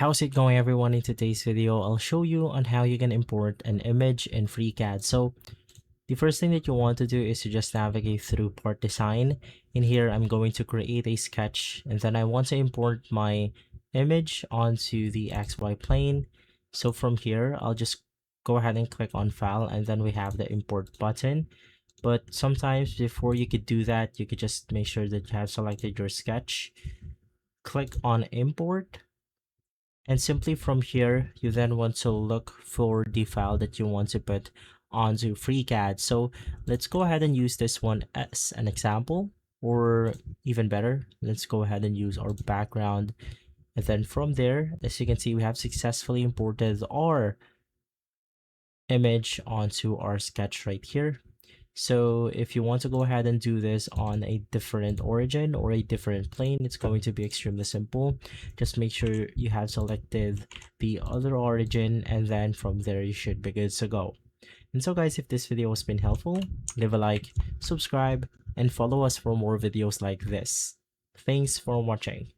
How's it going, everyone? In today's video, I'll show you on how you can import an image in Freecad. So the first thing that you want to do is to just navigate through part design. In here, I'm going to create a sketch, and then I want to import my image onto the XY plane. So from here, I'll just go ahead and click on file, and then we have the import button. But sometimes before you could do that, you could just make sure that you have selected your sketch. Click on import, and simply from here, you then want to look for the file that you want to put onto Freecad. So let's go ahead and use this one as an example, or even better, let's go ahead and use our background. And then from there, as you can see, we have successfully imported our image onto our sketch right here. So if you want to go ahead and do this on a different origin or a different plane, it's going to be extremely simple. Just make sure you have selected the other origin, and then from there you should be good to go. And so guys, if this video has been helpful, leave a like, subscribe, and follow us for more videos like this. Thanks for watching.